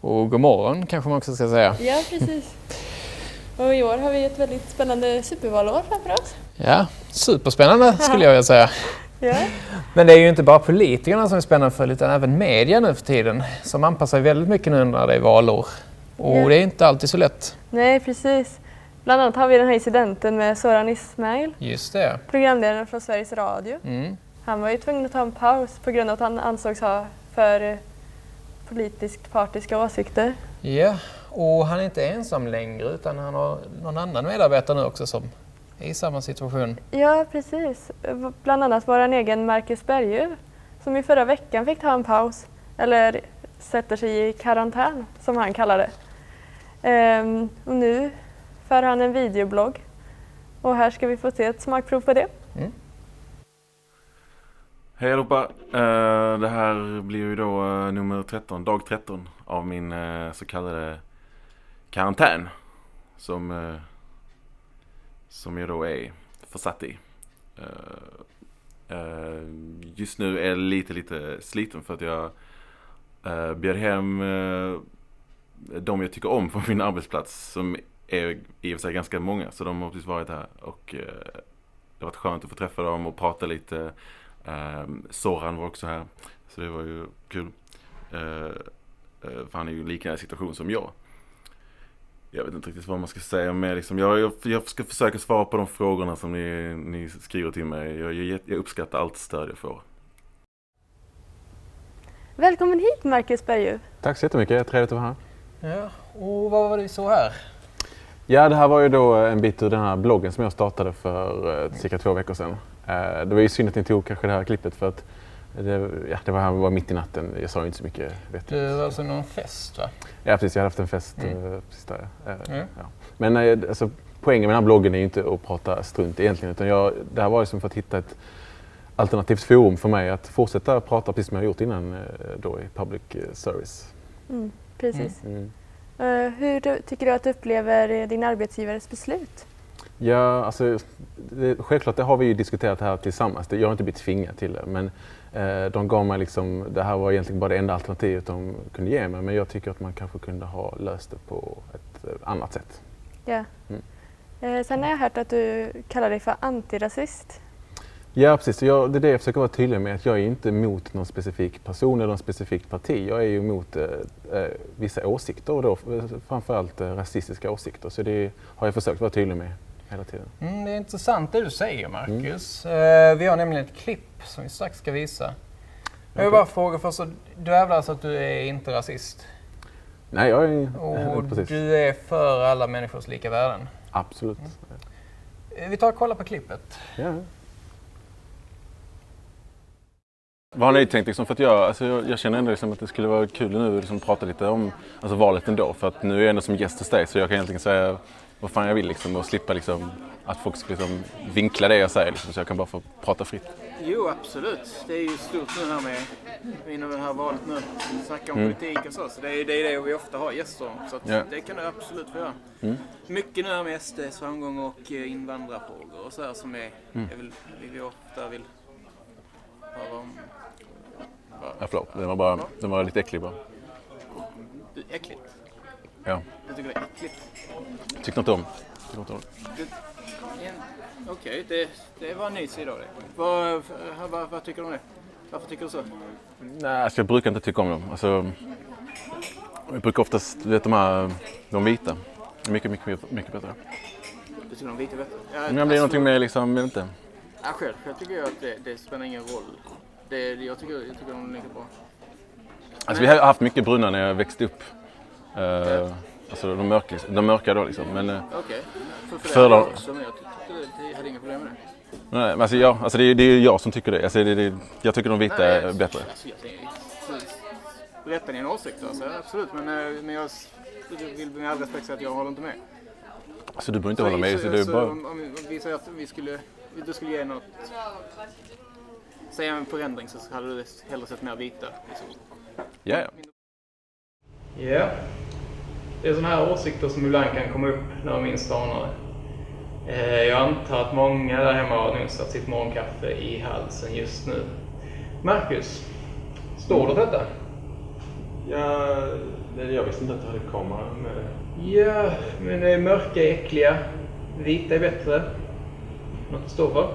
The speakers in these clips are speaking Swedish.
Och god morgon kanske man också ska säga. Ja, precis. Och i år har vi ett väldigt spännande supervalår framför oss. Ja, superspännande skulle jag vilja säga. Ja. Men det är ju inte bara politikerna som är spännande för, utan även media nu för tiden. Som anpassar sig väldigt mycket nu när det är valår. Och det är inte alltid så lätt. Nej, precis. Bland annat har vi den här incidenten med Soran Ismail. Just det. Programledaren från Sveriges Radio. Han var ju tvungen att ta en paus på grund av att han ansågs ha för politiskt partiska åsikter. Ja, och han är inte ensam längre utan han har någon annan medarbetare nu också som är i samma situation. Ja, precis. Bland annat vår egen Marcus Berghuv som i förra veckan fick ta en paus. Eller sätter sig i karantän som han kallar det. Och nu för han en videoblogg. Och här ska vi få se ett smakprov på det. Hej allihopa, det här blir ju då nummer 13, dag 13 av min så kallade karantän som jag då är försatt i. Just nu är jag lite sliten för att jag bjöd hem de jag tycker om på min arbetsplats som är i och för sig ganska många, så de har precis varit här och det har varit skönt att få träffa dem och prata lite. Soran var också här, så det var ju kul. För han är ju i liknande situation som jag. Jag vet inte riktigt vad man ska säga mer liksom. Jag ska försöka svara på de frågorna som ni skriver till mig. Jag uppskattar allt stöd jag får. Välkommen hit Marcus Berghuv. Tack så jättemycket, trevligt att vara här. Ja, och vad var det vi såg här? Ja, det här var ju då en bit ur den här bloggen som jag startade för cirka 2 veckor sedan. Det var ju synd att ni tog kanske det här klippet för att det var mitt i natten. Jag sa ju inte så mycket. Det var alltså någon fest, va? Ja, precis. Jag hade haft en fest precis där. Ja. Men alltså, poängen med den här bloggen är ju inte att prata strunt egentligen. Utan det här var ju som för att hitta ett alternativt forum för mig att fortsätta prata precis som jag gjort innan då i public service. Precis. Hur tycker du att du upplever din arbetsgivares beslut? Ja, alltså självklart det har vi ju diskuterat här tillsammans. Jag har inte blivit tvingad till det, men de gav mig liksom, det här var egentligen bara det enda alternativet de kunde ge mig, men jag tycker att man kanske kunde ha löst det på ett annat sätt. Ja. Sen har jag hört att du kallar dig för antirasist. Ja, precis. Det är det jag försöker vara tydlig med, att jag är inte emot någon specifik person eller någon specifikt parti. Jag är ju emot vissa åsikter och då framförallt rasistiska åsikter. Så det har jag försökt vara tydlig med hela tiden. Det är intressant det du säger, Marcus. Vi har nämligen ett klipp som vi strax ska visa. Jag vill bara fråga först, du hävdar alltså att du är inte rasist? Nej, jag är och precis. Du är för alla människors lika värden? Absolut. Vi tar och kollar på klippet. Ja. Vad har ni tänkt liksom, för att jag känner ändå liksom att det skulle vara kul nu liksom prata lite om alltså valet ändå, för att nu är jag ändå som gäst hos dig så jag kan egentligen säga vad fan jag vill liksom och slippa liksom att folk ska liksom vinkla det jag säger liksom, så jag kan bara få prata fritt. Jo, absolut. Det är ju stort nu här med inom det här valet nu. Snacka om politik och så det är det vi ofta har gäster om. Så att det kan du absolut få göra. Mycket nu här med SDs framgång och invandrarfrågor och så här som är vi ofta vill höra om. Ja, förlåt. Den var lite äcklig bara. Äckligt? Ja. Jag tycker det är äckligt. Tyckte inte om. Okej, det var en ny sida av det. Vad tycker du om det? Varför tycker du så? Nej, alltså jag brukar inte tycka om dem. Alltså, jag brukar oftast, de vita. Mycket bättre. Du tycker de vita är bättre? Men det är någonting med liksom, jag vet inte. Ja, själv tycker jag att det spelar ingen roll. Jag tycker de är lika bra. Alltså vi har haft mycket bruna när jag växte upp. Alltså de mörka då liksom. Men okej. För det också, men jag tyckte jag hade inga problem med det. Nej, men alltså det är jag som tycker det. Alltså jag tycker de vita är bättre. Rätten är en åsikt alltså, absolut. Men jag vill med all respekt säga att jag håller inte med. Alltså du behöver inte hålla med. Så det är bara... Om vi säger att du skulle ge något, säga en förändring, så hade du hellre sett mer vita. Liksom. Ja. Ja. Det är sådana här åsikter som ibland kan komma upp när man minst anar det. Jag antar att många där hemma har nog satt sitt morgonkaffe i halsen just nu. Marcus, står du detta? Ja, Jag visste inte att du hade kamera med det. Ja, men det är mörka är äckliga. Vita är bättre. Något att stå för?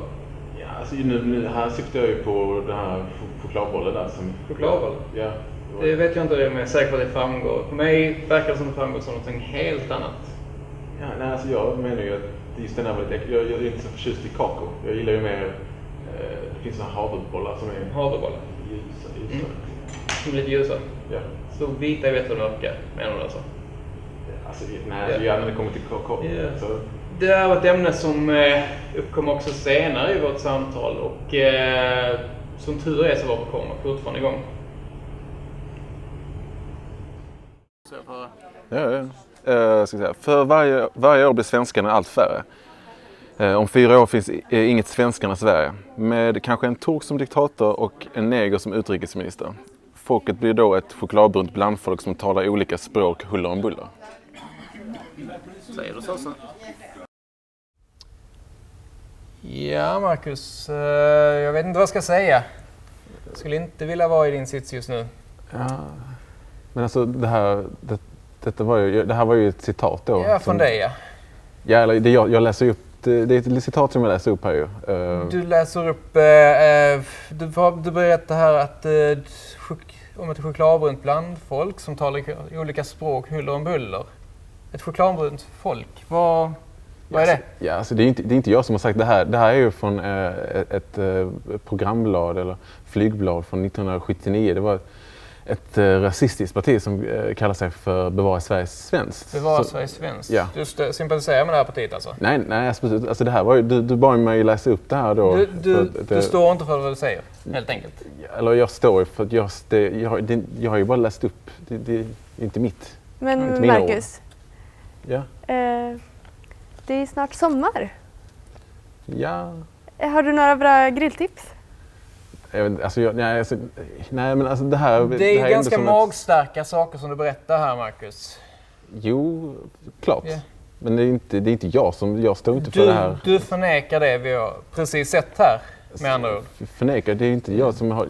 Ja, alltså nu här syftar jag ju på den här chokladbollen där som... Chokladboll? Ja. Det vet jag inte om jag är säker på att det framgår. För mig verkar det som det framgår som något helt annat. Ja, nej, alltså jag menar ju att just den här var lite äcklig. Jag är inte så förtjust i kakao. Jag gillar ju mer... det finns såna havrebollar som är... Havrebollar? Ljusa. Som är lite ljusa? Ja. Så vita är bättre än mörka, menar du alltså? Alltså, nej, ja, när det kommer till kakao. Ja. Så... Det här var ett ämne som uppkom också senare i vårt samtal och som tur är så var kommer fortfarande igång. Ska säga. För varje år blir svenskarna allt färre. Om 4 år finns inget svenskarna Sverige. Med kanske en turk som diktator och en neger som utrikesminister. Folket blir då ett chokladbrunt blandfolk som talar olika språk huller om buller. Säger du så? Ja, Marcus. Jag vet inte vad jag ska säga. Jag skulle inte vilja vara i din sits just nu. Ja, men alltså det här var ju ett citat då. Ja, från dig ja. Ja, eller det jag läser upp. Det är ett citat som jag läser upp här ju. Du läser upp... du berättar här att om ett chokladbrunt blandfolk som talar olika språk huller om buller. Ett chokladbrunt folk. Vad är det? Ja, alltså det är inte jag som har sagt det här. Det här är ju från ett programblad eller flygblad från 1979. Det var ett rasistiskt parti som kallar sig för Bevara Sverige svenskt. Bevara Sverige svenskt? Ja. Du sympatiserar med det här partiet alltså? Nej, alltså det här var ju, du bad mig läsa upp det här då. Du står inte för vad du säger, helt enkelt? Eller jag står för att jag har ju bara läst upp, det är inte mitt. Men inte Marcus, ja. Det är snart sommar. Ja. Har du några bra grilltips? Nej, men alltså det här... Det är ganska magstarka saker som du berättar här, Marcus. Jo, klart. Yeah. Men det är inte jag står inte för det här. Du förnekar det vi har precis sett här, med andra ord. Förnekar, det är inte jag som har...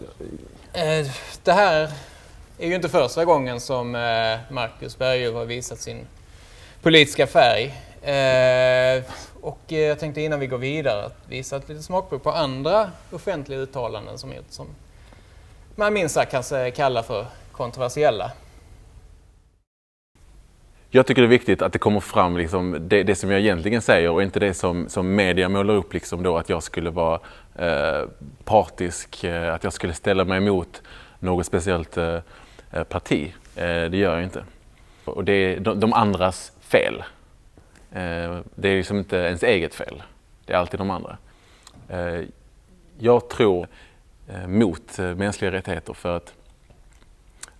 Det här är ju inte första gången som Marcus Bergöv har visat sin politiska färg. Och jag tänkte innan vi går vidare att visa ett litet smakprov på andra offentliga uttalanden som man minst sagt kan kalla för kontroversiella. Jag tycker det är viktigt att det kommer fram liksom, det som jag egentligen säger och inte det som media målar upp liksom då, att jag skulle vara partisk, att jag skulle ställa mig emot något speciellt parti. Det gör jag inte. Och det är de andras fel. Det är liksom inte ens eget fel. Det är alltid de andra. Jag tror mot mänskliga rättigheter för att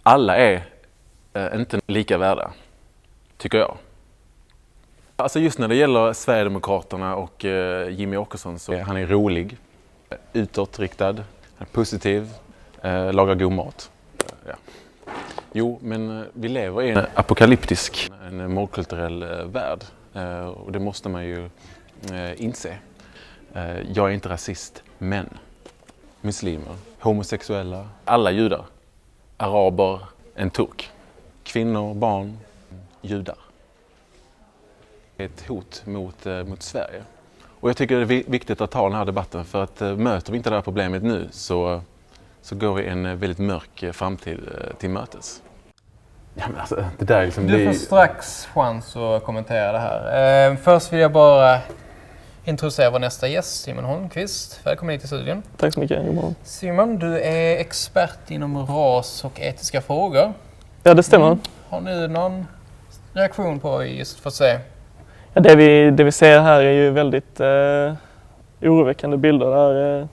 alla är inte lika värda, tycker jag. Alltså just när det gäller Sverigedemokraterna och Jimmie Åkesson så han är rolig, utåtriktad, positiv, lagar god mat. Ja. Jo, men vi lever i en apokalyptisk, en mångkulturell värld. Och det måste man ju inse. Jag är inte rasist, men muslimer, homosexuella, alla judar, araber, en turk, kvinnor, barn, judar. Det är ett hot mot Sverige. Och jag tycker det är viktigt att ta den här debatten för att möter vi inte det här problemet nu så går vi en väldigt mörk framtid till mötes. Ja, men alltså, det där är liksom, du får strax chans att kommentera det här. Först vill jag bara introducera vår nästa gäst, Simon Holmqvist. Välkommen hit till studion. Tack så mycket. Simon, du är expert inom ras och etiska frågor. Ja, det stämmer. Har du någon reaktion på just för att se? Ja, det vi ser här är ju väldigt oroväckande bilder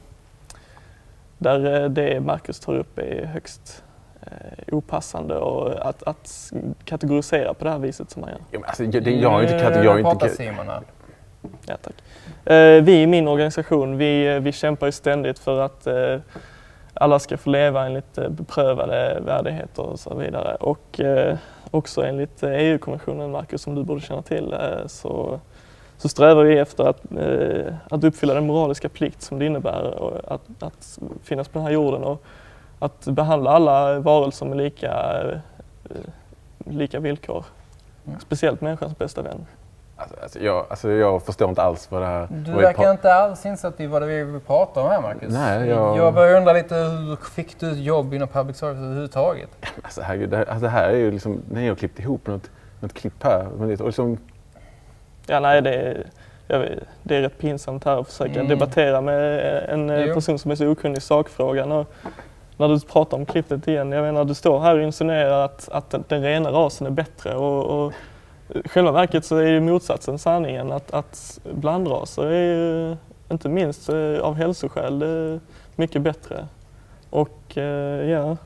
där det Marcus tar upp är högst opassande och att kategorisera på det här viset som man gör. Ja, men alltså, jag har inte Simon här. Ja, tack. Vi i min organisation, vi kämpar ju ständigt för att alla ska få leva enligt beprövade värdigheter och så vidare. Och också enligt EU-konventionen, Marcus, som du borde känna till, så strävar vi efter att uppfylla den moraliska plikt som det innebär att finnas på den här jorden och att behandla alla varelser med lika villkor. Speciellt människans bästa vän. Jag förstår inte alls vad det här... Du verkar inte alls insatt i vad vi pratar om här, Marcus. Nej, jag börjar undra lite, hur fick du ett jobb inom public service överhuvudtaget? Alltså herregud, det här är ju liksom, när jag har klippt ihop något klipp här. Och liksom... Ja, nej, det är rätt pinsamt här att försöka debattera med en person som är så okunnig i sakfrågan. Och när du pratar om klippet igen, jag menar, du står här och insinuerar att den rena rasen är bättre. Och själva verket så är ju motsatsen sanningen, att blandraser är ju, inte minst av hälsoskäl, mycket bättre. Och ja.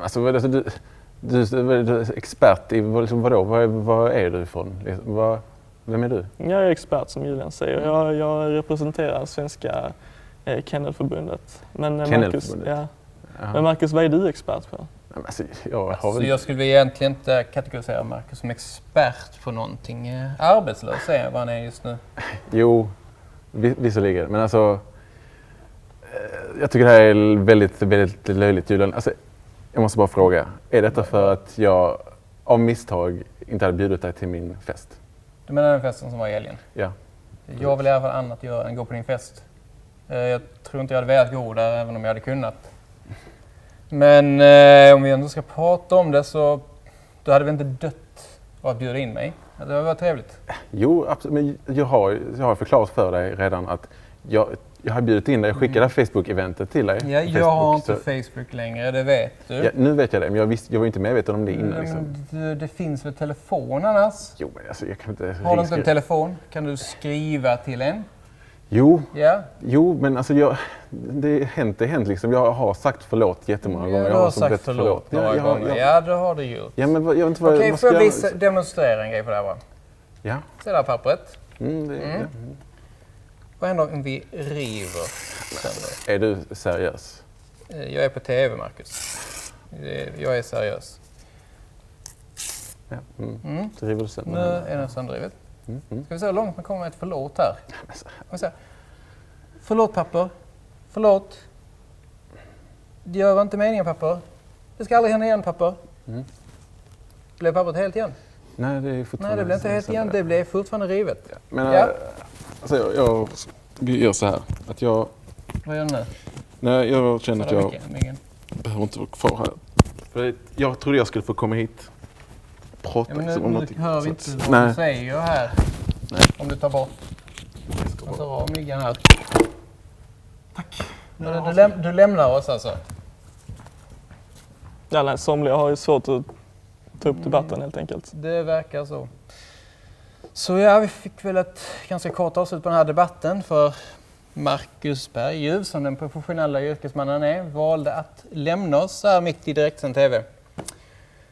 Alltså du är expert i liksom, vadå? Vad är du ifrån? Vem är du? Jag är expert, som Julian säger. Jag representerar svenska Kennelförbundet. Men Marcus, vad är du expert på? Alltså, jag skulle egentligen inte kategorisera Marcus som expert på någonting. Arbetslös är vad han är just nu. Jo, visserligen. Men alltså, jag tycker det här är väldigt, väldigt löjligt, Julian. Alltså, jag måste bara fråga, är detta för att jag av misstag inte hade bjudit dig till min fest? Du menar den festen som var i helgen? Ja. Jag vill i alla fall annat göra än gå på din fest. Jag tror inte jag hade velat gå där även om jag hade kunnat. Men om vi ändå ska prata om det så du hade väl inte dött av att bjuda in mig? Det var trevligt. Jo, absolut. Men jag har förklarat för dig redan att jag har bjudit in dig. Jag skickade Facebook-eventet till dig. Ja, jag har inte Facebook längre, det vet du. Ja, nu vet jag det, men jag var inte medveten om det innan. Liksom. Det finns väl telefon annars? Jo, men alltså, jag kan inte... Har du inte en telefon? Kan du skriva till en? Jo, ja. Jo, men alltså det är hänt liksom. Jag har sagt förlåt jättemånga gånger. Jag har sagt förlåt några gånger. Ja, det har du gjort. Ja, men jag vet inte vad Okej, får jag demonstrera en grej för det här, va? Ja. Se där pappret. Ja. Vad händer om vi river sönder? Är du seriös? Jag är på TV, Marcus. Jag är seriös. Ja. Så river du sönder. Nu är den sönderdrivet. Ska vi se hur långt man kommer med ett förlåt här? Förlåt, papper. Förlåt. Det gör inte meningen, papper. Det ska aldrig hända igen, papper. Blev pappret helt igen? Nej, det är fortfarande... Nej, det blev inte helt igen. Det blev fortfarande rivet. Ja. Men alltså, jag gör så här. Att jag... Vad gör du nu? Nej, jag känner att jag behöver inte vara kvar här. För jag trodde jag skulle få komma hit och prata om någonting. Nu hör vi inte vad du säger här. Nej. Om du tar bort. Jag tar av myggan här. Tack. Du lämnar oss alltså? Ja, nej, somliga har ju svårt att ta upp debatten helt enkelt. Det verkar så. Så ja, vi fick väl ett ganska kort avslut på den här debatten för Marcus Bergjuv, som den professionella yrkesmannen är, valde att lämna oss här mitt i direktsänd TV.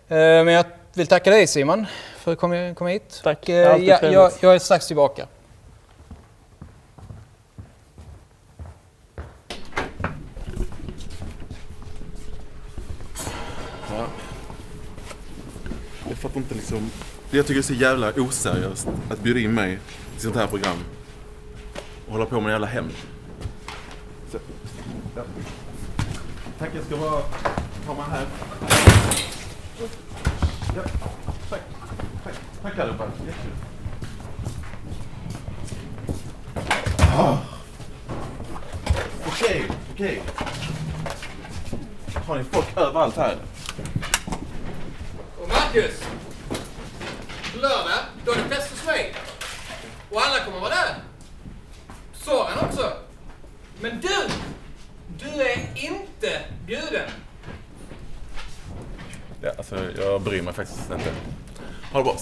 Men jag vill tacka dig, Simon, för att komma hit. Tack. Jag är strax tillbaka. Ja. Jag fattar inte liksom... Jag tycker det är så jävla oseriöst att bjuda in mig till sånt här program och hålla på med en jävla hem. Så, ja. Tack, jag ska bara ta mig här. Ja, tack allihopa. Okej. Har ni folk överallt här? Och Marcus! Lördag, då är det fest hos mig. Och alla kommer vara där. Soran också. Men du är inte bjuden. Ja, alltså jag bryr mig faktiskt inte. Ha det bra.